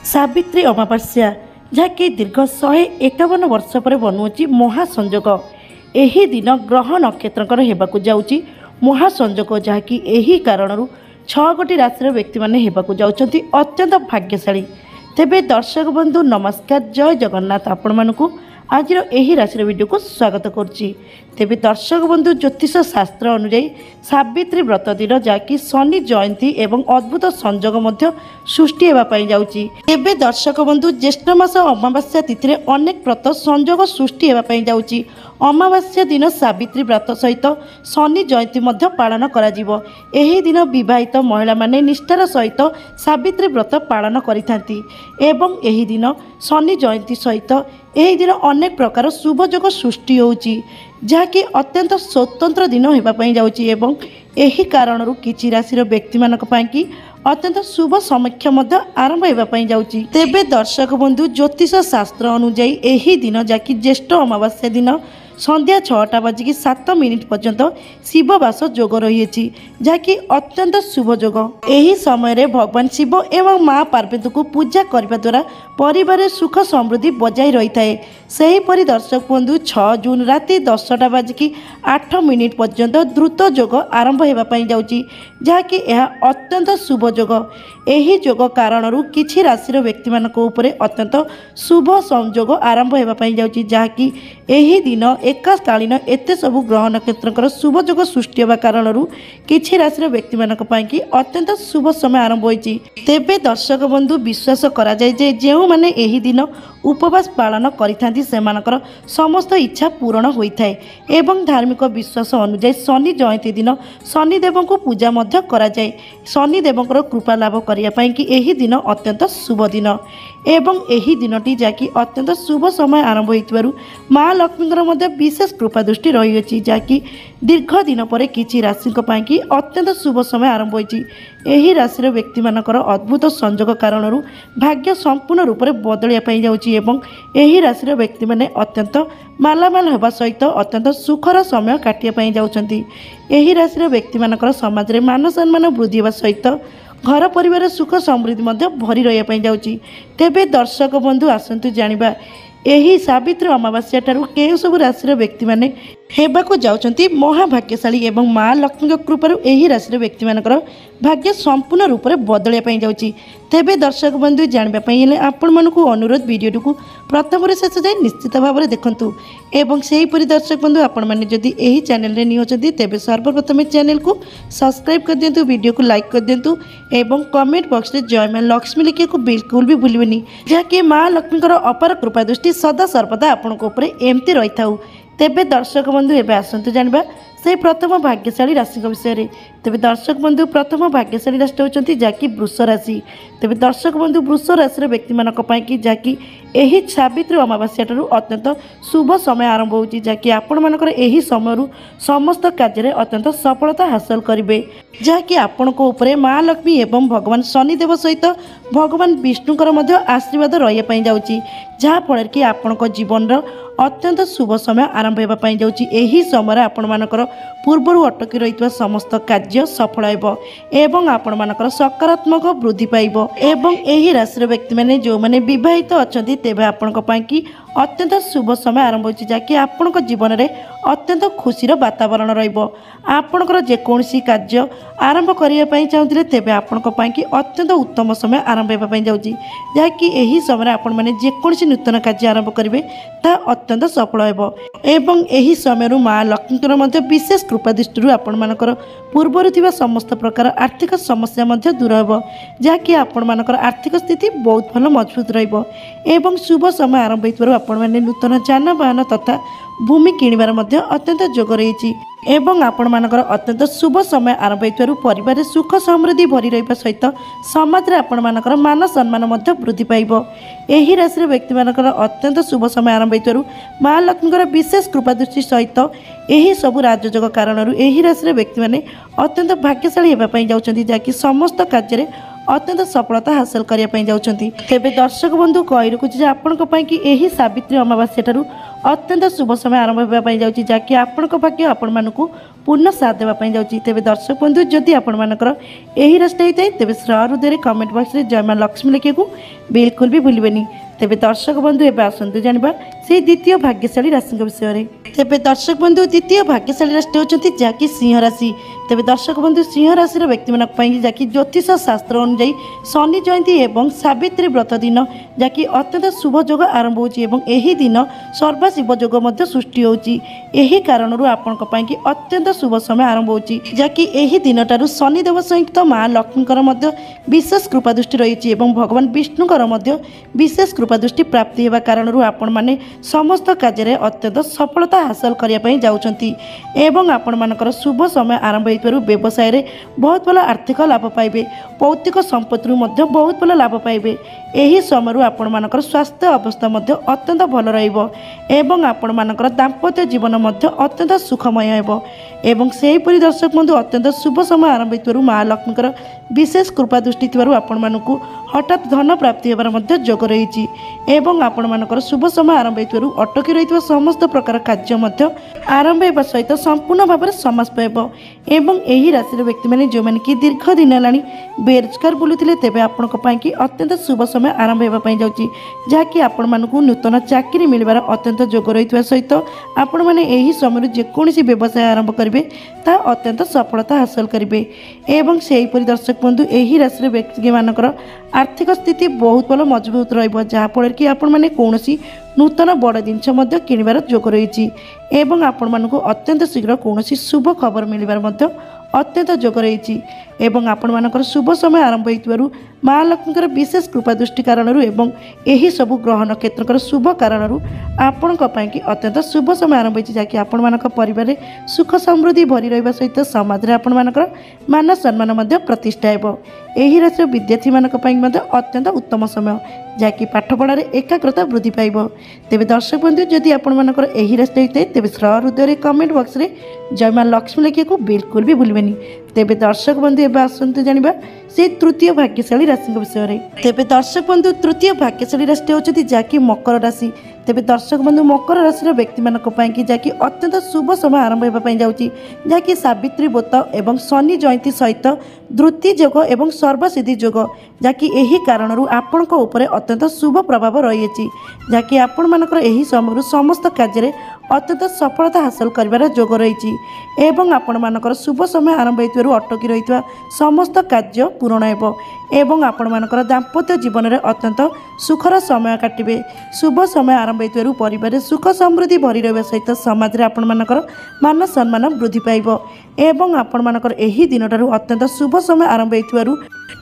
सावित्री अमावास्या जहाँकि दीर्घ 151 वर्ष पर बनुची महासंजोग। यही दिन ग्रह नक्षत्र हेबाकु जाउची महासंजोग, जहाँकि यही कारणरू 6 गोटी राशि व्यक्ति माने हेबाकु जाउछंती अत्यंत भाग्यशाली। तेबे दर्शक बंधु नमस्कार, जय जगन्नाथ। आपण मानकु आज यही राशि वीडियो को स्वागत करुच्ची। तेबे दर्शक बंधु ज्योतिष शास्त्र अनुଯାयी सावित्री व्रत दिन जहाँकि शनि जयंती एवं अद्भुत संजोग मध्य सृष्टि होगापाई जाउची। तेबे दर्शक बंधु ज्येष्ठ मास अमावास्या तिथि अनेक व्रत संजोग सृष्टि होगापाई जाउची। अमावास्या दिन सावित्री व्रत सहित शनि जयंती मध्य पालन करा जिवो। एही दिन विवाहित महिला माने निष्ठार सहित सावित्री व्रत पालन करिथांती एवं एही दिन शनि जयंती सहित एही दिन अनेक प्रकार शुभयोग सृष्टि होउची, जहाँकि अत्यंत स्वतंत्र दिन होगापाई जाउची एवं एही कारणरू किछि राशिर व्यक्ति मानक पाई अत्यंत शुभ समीक्षा मध्य आरंभ होगापाई जाउची। तेबे दर्शक बंधु ज्योतिष शास्त्र अनुଯାयी एही दिन जहाँकि ज्येष्ठ अमावास्या दिन संध्या 6टा बाजिकी 7 मिनिट पर्यंत शिववास जोग रही, जहाँकि अत्यंत शुभ जोग। यही समय भगवान शिव एवं माँ पार्वती को पूजा करने द्वारा परिवार सुख समृद्धि बजाय रही थाए। सेहीपरि दर्शक बंधु 6 जून राति 10टा बाजिकी 8 मिनिट पर्यंत द्रुत जोग आरंभ होगापाई जाउची, जहाँकि यह अत्यंत शुभ जोग। यही जोग कारणरू किछि राशिर व्यक्ति मानक उपरे अत्यंत शुभ संजोग आरंभ होगापाई जाउची, जहाँकि यही दिन एकाकालीन एते सबु ग्रह नक्षत्र शुभ जोग सृष्टि होगा कारणरू किछि राशिर व्यक्ति मानक पाई अत्यंत शुभ समय आरंभ होइछि। तेबे दर्शक बंधु विश्वास करा जाय जे जेउ माने एही दिन उपवास पालन करिथांती सेमानकर समस्त इच्छा पूर्ण होइथाय एवं धार्मिक विश्वास अनुଯାयी शनि जयंती दिन शनिदेव को पूजा मध्य करा जाय। शनिदेवकर कृपा लाभ करिया पाई कि एही दिन अत्यंत शुभ दिन एवं एही दिनटी जाकि अत्यंत शुभ समय आरंभ होइतबारु माँ लक्ष्मीकर मध्य विशेष कृपा दृष्टि रही अछि, जाकि दीर्घ दिन पर किछि राशिक पाई कि अत्यंत शुभ समय आरंभ होइछि। एही राशिर व्यक्ति मानकर अद्भुत संजोग कारणरू भाग्य संपूर्ण रूप से बदलिया पाई जाउछि एवं एही राशिर व्यक्ति माने अत्यंत मालामाल होगा सहित अत्यंत सुखर समय काटिया पाई जाउछंती। एही राशिर व्यक्ति मानकर समाज रे मान सम्मान वृद्धि होगा सहित घर परिवार सुख समृद्धि मध्य भरी रहिया पाई जाउछि। तेबे दर्शक बंधु आसंतु जानिबा एही सावित्री अमावास्या ठारू केउ सब राशिर व्यक्ति माने हेबाकु जाउछंती महाभाग्यशाली एवं माँ लक्ष्मी कृपारू एही राशिर व्यक्ति मानकर भाग्य संपूर्ण रूप से बदलिया पाई जाउछि। तेबे दर्शक बंधु जानिबा पाई हेले आपण मानकु अनुरोध वीडियो को प्रथम शेष जाए निश्चित भाव में देखंतु एवं सेहीपरि दर्शक बंधु आपण माने जदि एही चैनल रे न्यू अछंती तेबे सर्वप्रथम चैनल को सब्सक्राइब कर दियंतु, वीडियो को लाइक कर दियंतु एवं कमेंट बॉक्स रे जय मां लक्ष्मी लिखे को बिल्कुल भी भूलिबेनी, जहाँकि माँ लक्ष्मीकर अपार कृपा दृष्टि सदा सर्वदा आपनक उपरे एमती रही थाउ। तेबे दर्शक बंधु एबे आसंतु जानिबा से प्रथम भाग्यशाली राशि विषय। तेबे दर्शक बंधु प्रथम भाग्यशाली राशि होचंती जहाँकि वृष राशि। तेबे दर्शक बंधु वृष राशि व्यक्ति मानक पाई कि जहाँकि एही सावित्री अमावास्या ठारू अत्यंत शुभ समय आरंभ होउची, जहाँकि आपण मानकर एही समयरू समस्त कार्य अत्यंत सफलता हासिल करिवे, जहाँकि आपणको उपरे माँ लक्ष्मी एवं भगवान शनिदेव सहित भगवान विष्णुकर मध्य आशीर्वाद रहिया पाई जाउची, जहाँ फल कि आपणको जीवन अत्यंत शुभ समय आरंभ होगा पाई जाउची। एही समय आपण मानकर पूर्वरु अटकी रहितवा समस्त कार्य सफल हेबो एवं आपण मानकर सकारात्मक वृद्धि पाइबो एवं एही राशिर व्यक्ति माने जो माने विवाहित अछंती तेबे आपणक पाई कि अत्यंत शुभ समय आरंभ होछि, जाकि आपणक जीवन में अत्यंत खुशीर वातावरण रहिबो। आपणकर जेकोसी कार्य आरंभ करिया पाई चाहुथिले तेबे आपणक पाई कि अत्यंत उत्तम समय आरंभ होगा पाई जाउछि, जाकि एही समय आपण माने जेकोसी नूतन कार्य आरंभ करिवे ता अत्यंत सफल हेबो एवं एही समयरू माँ लक्ष्मीकर मध्य विशेष कृपा दृष्टि आपण मानकर पूर्वर थिबा समस्त प्रकार आर्थिक समस्या मध्य दूर हेबो, जाकि आपण मानकर आर्थिक स्थिति बहुत भल मजबूत रहिबो एवं शुभ समय आरंभ होइतबारु आपण माने नूतन जानवाहन तथा भूमि किणिबार मध्य अत्यंत जोग रही एवं आपण मानकर अत्यंत शुभ समय आरंभ होइतबारु परिवार सुख समृद्धि भरी रहिबा सहित समाज रे आपण मानकर मान सम्मान मध्य वृद्धि पाइबो। एही राशिर व्यक्ति मानकर अत्यंत शुभ समय आरंभ होइतबारु माँ लक्ष्मीकर विशेष कृपा दृष्टि सहित एही सबु राजयोग कारणरू एही राशिर व्यक्ति माने अत्यंत भाग्यशाली हेबा पाई जाउछंती, जाकि समस्त कार्य अत्यंत सफलता हासिल करने जाउछंती। तेबे दर्शक बंधु कहि रखुछि जे आपनक पई कि एही सावित्री अमावास्या ठारू अत्यंत शुभ समय आरंभ होगा जाऊँगी जहाँकि आपण भाग्य आपण मानक पूर्ण साथ देवाई जाऊँगी। तेज दर्शक बंधु जदि आपंकर यही रास्ता होता है तेज श्र हृदय कमेंट बॉक्स में जय मां लक्ष्मी लिखा बिल्कुल भी भूलें। तेज दर्शक बंधु एवं आसतु जाना से द्वितीय भाग्यशाली राशि विषय में। तेज दर्शक बंधु द्वितीय भाग्यशाली राशि होती जहाँकि सिंह राशि। तेज दर्शक बंधु सिंह राशि व्यक्ति जहाँकि ज्योतिष शास्त्र अनुଯାयी शनि जयंती एवं सावित्री व्रत दिन जहाँकि अत्यंत शुभ योग आरंभ होती दिन सर्वशिव योग सृष्टि होती कारण आपण अत्यंत शुभ समय आरंभ होती जहाँकि यही दिन ठारू शनिदेव सहित माँ लक्ष्मी विशेष कृपा दृष्टि रही भगवान विष्णुकर विशेष कृपा दृष्टि प्राप्ति होगा कारण आपण मैंने समस्त कार्य अत्यंत सफलता हासिल करने जाऊँगी एवं आपण मानकर शुभ समय आरंभ होइतबारु व्यवसाय रे बहुत भल आर्थिक लाभ पाइबे भौतिक संपत्ति बहुत भल लाभ पाइबे। यही समय आपण मानकर स्वास्थ्य अवस्था अत्यंत भल रहिबो एवं आपण मानकर दाम्पत्य जीवन अत्यंत सुखमय हेबो एवं सेहीपरि दर्शक बंधु अत्यंत शुभ समय आरंभ होइतबारु माँ लक्ष्मीकर विशेष कृपा दृष्टि थिबारु आपण मानकु हठात धन प्राप्ति होबार योग रही एवं आपण मानकर शुभ समय आरंभ होइतबारु अटकी रहितबा समस्त प्रकार कार्य आरंभ होगा सहित संपूर्ण भाव में समाप्त हेबो एवं यही राशि व्यक्ति मैंने जो मैंने कि दीर्घ दिन है बेरोजगार बुलूले तेज आपण अत्यंत शुभ समय आरंभ होगा जाऊँगी जहाँकि आपण मानक नूतन चाकरी मिलवार अत्यंत योग रही सहित आपण मैंने यही समय जेकोसी व्यवसाय आरंभ करेंगे ता अत्यंत सफलता हासिल करेंगे एवं सेहीपरि दर्शक बंधु यही राशि व्यक्ति मानकर आर्थिक स्थिति बहुत भल मजबूत रहाँफल कि आपण मैंने कौन नूतन बड़ जिनस किणवार योग रही एवं आपण मानक अत्यंत शीघ्र कौन शुभ खबर मिलवार अत्यंत योग रही एवं आपण मानकर शुभ समय आरंभ होइतबारु माँ लक्ष्मीकर विशेष कृपा दृष्टि कारण एवं यही सबु ग्रह नक्षत्र शुभ कारण आपण अत्यंत शुभ समय आरंभ होती जहाँकि आपण मानक परिवार सुख समृद्धि भरी रहिबा सहित समाज रे आपण मानकर मान सम्मान प्रतिष्ठा हेबो। यही राशि विद्यार्थी मानक अत्यंत उत्तम समय जहाँकि पाठपढ़ार एकाग्रता वृद्धि पाइब। तेज दर्शक बंधु जदि आपण मानकर यही राशि होता है तेज श्र हृदय कमेंट बॉक्स में जय मां लक्ष्मी लिखा बिल्कुल भी भूलें। तेज दर्शक बंधु एवं आसतु जाना से तृतीय भाग्यशाली राशि विषय में। तेज दर्शक बंधु तृतीय भाग्यशाली राशि होती जहाँकि मकर राशि। तेज दर्शक बंधु मकर राशि व्यक्ति जहाँकि अत्यंत शुभ समय आरंभ होगा जाऊँगी जहाँकि सावित्री व्रत एवं शनि जयंती सहित द्रुति योग एवं सर्वसिद्धि योग जहाँकि यही कारण आपण अत्यंत शुभ प्रभाव रही जहाँकि आपण मानकर यही समय समस्त कार्य अत्यंत सफलता हासिल कर योग रही एवं आपण मानकर शुभ समय आरंभ होइतबारु अटकी रही समस्त कार्य पूरण हेबो एवं आपण मानकर दाम्पत्य जीवन में अत्यंत सुखर समय काटिबे। शुभ समय आरंभ होइतबारु परिवार सुख समृद्धि भरी रहिबा सहित समाज रे आपण मानकर मान सम्मान वृद्धि पाइबो एवं आपण मानकर एही दिन ठारू अत्यंत शुभ समय आरंभ होइतबारु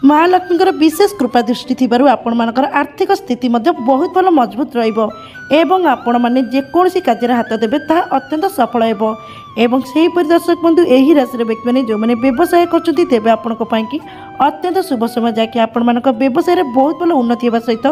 माँ लक्ष्मीकर विशेष कृपा दृष्टि थिबारु आपण मानकर आर्थिक स्थिति बहुत भल मजबूत रहिबो एवं आपण माने जेकोसी कार्य हाथ देबे ता अत्यंत सफल हेबो एवं सेहीपरि दर्शक बंधु यही राशि व्यक्ति मैंने जो मैंने व्यवसाय करछन्ती तेबे आपनको पाइकी अत्यंत शुभ समय जहाँकि आपण मानक व्यवसाय बहुत भल उन्नति होगा सहित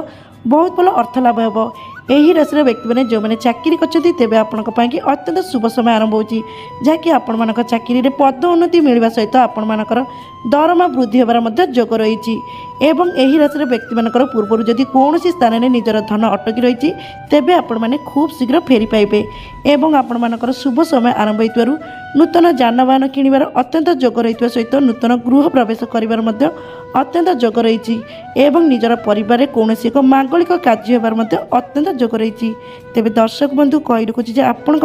बहुत भल अर्थ लाभ हेबो। यही राशि व्यक्ति मैंने जो मैंने चाकरी करछन्ती तेबे आपनको पाइकी अत्यंत शुभ समय आरंभ होची जहाँकि आपण मानक चाकरी रे पद उन्नति मिलवा सहित आपण मानकर दरमा वृद्धि होबार मध्य योग रही एवं यही राशि व्यक्ति मानकर पूर्व जदि कौन स्थान में निजर धन अटकी रही तेबे आपण माने खूब शीघ्र फेरी पाइबे एवं आपण मानकर शुभ समय आरंभ होइतबारु नूतन जानवाहन किणवार अत्यंत योग रही सहित नूतन गृह प्रवेश करिवार मध्य अत्यंत योग रही एवं निजर परिवार कौन एक मांगलिक कार्य होबार मध्य अत्यंत योग रही। तेज दर्शक बंधु कही रखुची आपण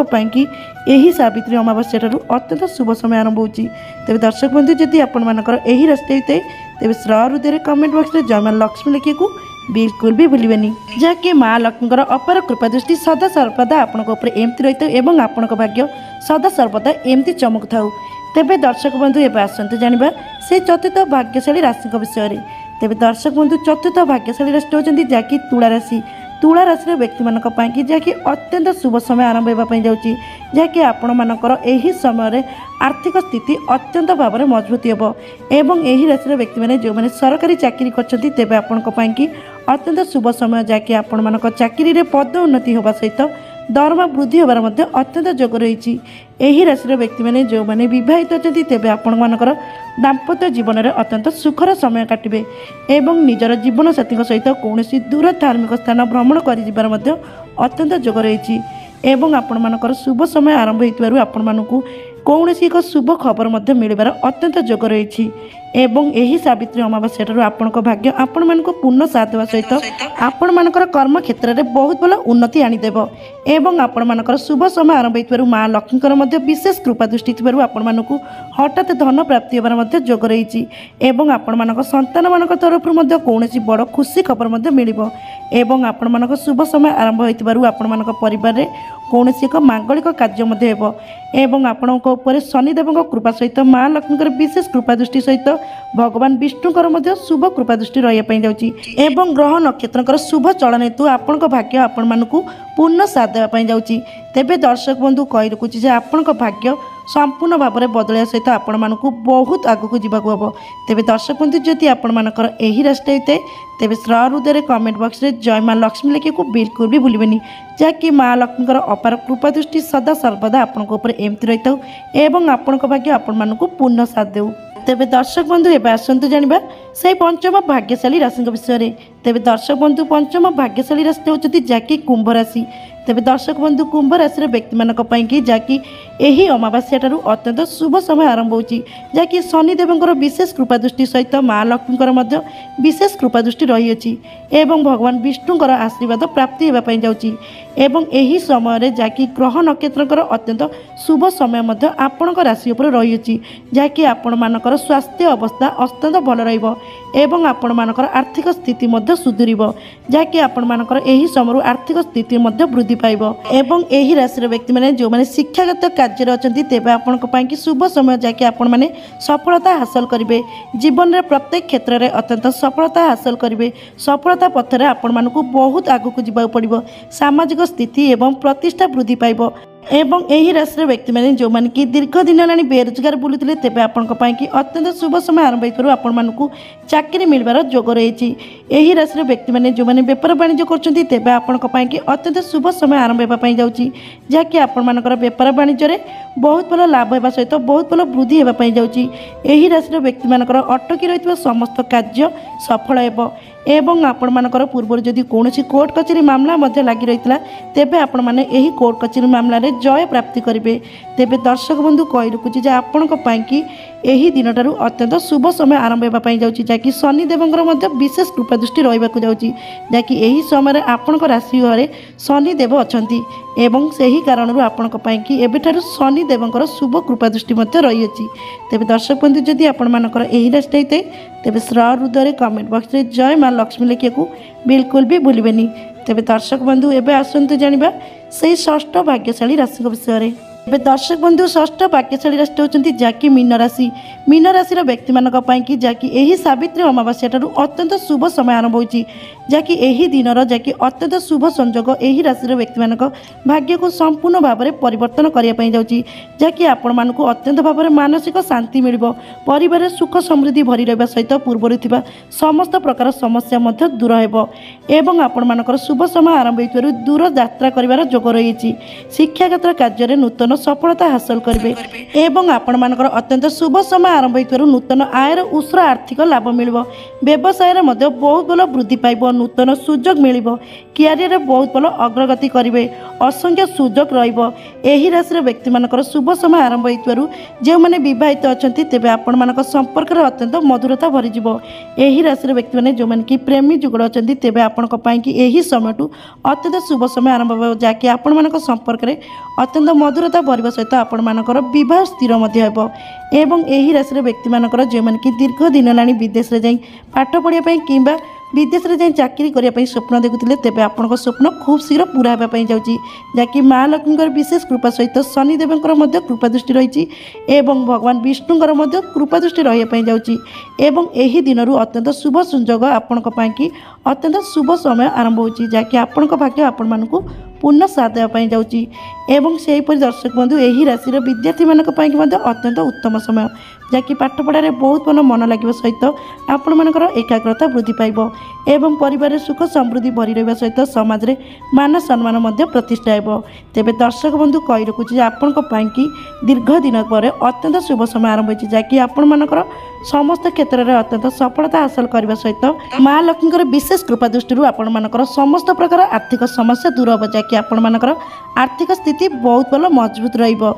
यही सावित्री अमावास्या ठारू अत्यंत शुभ समय आरंभ होची। तेज दर्शक बंधु जदि आपण मानकर यही राशि होता है तेज श्र हृदय कमेंट बॉक्स में जय मां लक्ष्मी लिखा बिल्कुल भी भूलें जहाँकि माँ लक्ष्मीकर अपार कृपा दृष्टि सदा सर्वदा आपण एमती रही था आपण भाग्य सदा सर्वदा एमती चमक थाउ। तेज दर्शक बंधु एवं आसतु जाना से चतुर्थ भाग्यशाली राशि विषय में। तेज दर्शक बंधु चतुर्थ भाग्यशाली राशि होती जहाँकि तुला राशि। तुला राशि व्यक्ति मानी जहाँकि अत्यंत शुभ समय आरंभ होगा जाऊँगी जहाँकि आपण मानकर यही समय आर्थिक स्थिति अत्यंत भाव में मजबूत हो एवं यही राशि व्यक्ति मैंने जो मैंने सरकारी चाकरी करछन्ती तेबे आपण अत्यंत शुभ समय जहाँकि आपण मानक चाकरी रे पद उन्नति होगा सहित दरमा वृद्धि होबार मध्य अत्यंत योग रही। यही राशि व्यक्ति मैंने जो मैंने विवाहित अच्छी तेबे आपण मानकर दाम्पत्य जीवन में अत्यंत सुखर समय काटिबे एवं निजर जीवन साथी सहित कौन दूर धार्मिक स्थान भ्रमण कर अत्यंत योग रही। एवं आपण शुभ समय आरंभ होइतिबारु आपण मानकु कौनसी एक शुभ खबर मध्य मिलबार अत्यंत जोग रही एवं यही सावित्री अमावास्या ठारू आपणक भाग्य आपण मानक पूर्ण साथ देवा सहित आपण मानकर कर्म क्षेत्र में बहुत भल उन्नति आनीदेव एवं आपण मानकर शुभ समय आरंभ होइतिबारु माँ लक्ष्मीकर मध्य विशेष कृपा दृष्टि थिबारु आपण मानकु हठात धन प्राप्ति होबार मध्य जोग रही एवं आपण मानक संतान मानक तरफ मध्य कौनसी बड़ खुशी खबर मध्य मिलिबो एवं आपण मानक शुभ समय आरंभ होइतिबारु आपण मानक परिवार रे कौनसी एक मांगलिक कार्य मध्य हेबो एवं आपणक उपर शनिदेव कृपा सहित माँ लक्ष्मीकर विशेष कृपा दृष्टि सहित भगवान विष्णुकर मध्य शुभ कृपा दृष्टि रही जाउची एवं ग्रह नक्षत्रकर शुभ चलन हेतु आपणक भाग्य आपण मानकु पूर्ण साथ देवाई जाउची। तेबे दर्शक बंधु कहि रखुची जे आपणक भाग्य संपूर्ण भाव में बदलिया सहित आपण मानकु बहुत आगक जावाक हम। तेबे दर्शक बंधु जदि आपण मानकर एही राशि होते तेबे हृदय कमेंट बॉक्स रे जय माँ लक्ष्मी लिखे को बिल्कुल भी भूलिबेनी जहाँकि माँ लक्ष्मीकर अपार कृपा दृष्टि सदा सर्वदा आपंक उपर एमती रही था एवं आपणक भाग्य आपण मानकु पूर्ण साथ देउ। तेबे दर्शक बंधु एबे आसंतु जानिबा से पंचम भाग्यशाली राशि विषय में। तेबे दर्शक बंधु पंचम भाग्यशाली राशि होती जहाँकि कुंभ राशि। तेबे दर्शक बंधु कुंभ राशि व्यक्ति मानक जहाँकि यही अमावास्या ठारू अत्यंत शुभ समय आरंभ होची जहाँकि शनिदेवंकर विशेष कृपा दृष्टि सहित माँ लक्ष्मीकर मध्य विशेष कृपा दृष्टि रही एवं भगवान विष्णुकर आशीर्वाद प्राप्ति होगापाई जाउची एवं यही समय जहाँकि ग्रह नक्षत्रकर अत्यंत शुभ समय मध्य आपणक राशि उपर रही जहाँकि आपण मानकर स्वास्थ्य अवस्था अत्यंत भल रहिबो एवं आपण मानकर आर्थिक स्थिति मध्य सुधुरिबो जहाँकि आपण मानकर यही समय आर्थिक स्थिति मध्य वृद्धि पाइबो एवं यही राशि व्यक्ति माने जो माने शिक्षागत कार्य अछंती तेबे आपणक पाई शुभ समय जहाँकि आपण माने सफलता हासिल करिवे जीवन में प्रत्येक क्षेत्र में अत्यंत सफलता हासिल करिवे सफलता पथरे आपण मानकु बहुत आगक जिबाक पड़िबो सामाजिक स्थिति एवं प्रतिष्ठा वृद्धि पाइबो एवं यही राशि व्यक्ति मैंने जो मैंने कि दीर्घ दिन है बेरोजगार बुलूले तेज आपण अत्यंत शुभ समय आरंभ हो आपण मानक चाकरी मिलबार जोग रही यही राशि व्यक्ति मैंने जो मैंने बेपार वाणिज्य कर आपण अत्यंत शुभ समय आरंभ होगापाई जाऊँगी जहाँकि आपण मानकर बेपार वाणिज्य बहुत भल लाभ होगा सहित बहुत भल वृद्धि होगापाई जाऊँगी यही राशि व्यक्ति मानकर अटकी रही समस्त कार्य सफल हो एवं आपण मानकर पूर्व जदि कौन कोर्ट कचेरी मामला मध्य लगी रही तेबे आपण माने यही कोर्ट कचेरी मामला रे जय प्राप्ति करेंगे। तेबे दर्शक बंधु कहि रखुची जे आपणक पाइकी एही दिन ठारू अत्यंत शुभ समय आरंभ होगापाई जाउची जहाँकि शनिदेवंकर मध्य विशेष कृपा दृष्टि रहिबाकु जाउची जहाँकि एही समय आपणक राशि घरे शनिदेव अछंती एवं सही कारण आपणक पाइकी एबे ठारू शनिदेवंकर शुभ कृपा दृष्टि मध्य रही अछि। तेबे दर्शक बंधु जदि आपण मानकर एही राशि होते तेबे हृदय कमेंट बॉक्स रे जय माँ लक्ष्मी लिखिया बिल्कुल भी भूलिबेनी। तेबे दर्शक बंधु एबे आसंतु जानिबा से षष्ठ भाग्यशाली राशि विषय में। एबे दर्शक बंधु षष्ठ भाग्यशाली राशि होती जहाँकि मीन राशि व्यक्ति मानक जहाँकि यही सावित्री अमावास्या ठारू अत्यंत शुभ समय आरंभ होती जहाँकि यही दिन जहाँकि अत्यंत शुभ संजोग यही राशि व्यक्ति मानक भाग्य को संपूर्ण भाव में परिवर्तन करने जाऊँगी जहाँकि आपण मानक अत्यंत भाव में मानसिक शांति मिल परिवार सुख समृद्धि भरी रहा सहित पूर्वर थिबा समस्त प्रकार समस्या मध्य दूर हो एवं आपण मानकर शुभ समय आरंभ हो दूर यात्रा कर जोग रही शिक्षागत कार्य नूतन सफलता हासिल करेंगे एवं आपण मानकर अत्यंत शुभ समय आरंभ हो नूतन आयर उस्र आर्थिक लाभ मिल व्यवसाय बहुत भल वृद्धि पाइब नूतन सुजोग मिल क्यारियर बहुत भल अग्रगति करेंगे असंख्य सुजोग रही राशि व्यक्ति मानकर शुभ समय आरंभ हो जो मैंने बहित अच्छा तेज आपण मान संपर्क अत्यंत मधुरता भरीज यही राशि व्यक्ति मैंने जो मैंने कि प्रेमी जुगड़ अच्छा तेज आपण यही समय अत्यंत शुभ समय आरंभ हो जहाँकि आपण मान संपर्क में अत्यंत मधुरता भरवा सहित आपण मानकर विवाह स्थिर एवं यही राशि व्यक्ति मानकर जो मैंने कि दीर्घ दिन है विदेश में जाई पाठ पढ़ाई किंबा विदेश में जाई चाकरी करने स्वप्न देखुते तेज आपण स्वप्न खूब शीघ्र पूरा होगापाई जाऊँगी जहाँकि माँ लक्ष्मीकर विशेष कृपा सहित शनिदेवंकर कृपा दृष्टि रही एवं भगवान विष्णुकर कृपा दृष्टि रही जाऊँगी एवं यही दिन अत्यंत शुभ संजोग आपण अत्यंत शुभ समय आरंभ होची जहाँकि आपण भाग्य आपण मानक पूर्ण साथ देवाई जाऊँगी एवं सेहीपरि दर्शक बंधु यही राशि विद्यार्थी मानक अत्यंत उत्तम समय जहाँकि पाठ पढ़ारे बहुत भल मन लगे सहित आपण मानकर एकाग्रता वृद्धि पाइब एवं परिवार सुख समृद्धि भरी रहा सहित समाज में मान सम्मान प्रतिष्ठा हो। तेबे दर्शक बंधु कहि रखुची आपण दीर्घ दिन पर अत्यंत शुभ समय आरंभ होती जहाँकि आपण मानकर समस्त क्षेत्र में अत्यंत सफलता हासिल करने सहित माँ लक्ष्मीकर विशेष कृपा दृष्टि आपण मानकर समस्त प्रकार आर्थिक समस्या दूर हो जहाँकि कि आपणमानकर आर्थिक स्थिति बहुत भल मजबूत रहिबो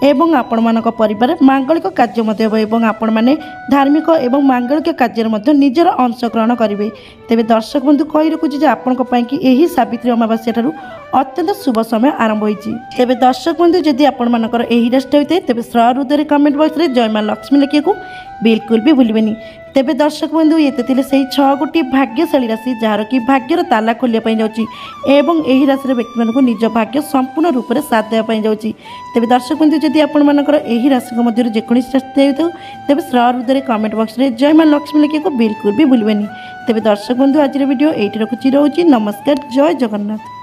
एवं आपणमानक परिवार मांगलिक कार्य मध्य हेबो एवं आपण माने धार्मिक एवं मांगलिक कार्य मध्य निजर अंशग्रहण करेंगे। तेबे दर्शक बंधु कही रखुची जे आपनको ପାଇଁ कि एही सावित्री अमावास्या ठारू अत्यंत शुभ समय आरंभ होईची। तेबे दर्शक बंधु जदि आपणमानकर एही राशि होइते तेबे सहृदय कमेंट बॉक्स रे जय मां लक्ष्मी लिखिएको बिल्कुल भी भूलिबेनी। तेबे दर्शक बंधु ये थिले सेही 6 गोटी भाग्यशाली राशि जार कि भाग्यर ताला खोलिया पई जाउची एवं एही राशि रे व्यक्ति मानको निज भाग्य संपूर्ण रूप से साथ देवा पई जाउची। तेबे दर्शक बंधु जदि आपण मानकर एही राशि मध्य जेकोसी राशि देइथौ तेबे सहृदय कमेंट बॉक्स रे जय मां लक्ष्मी लिखिएको बिल्कुल भी भूलिबेनी। तेबे दर्शक बंधु आज वीडियो एठी रखुची रहउची। नमस्कार, जय जगन्नाथ।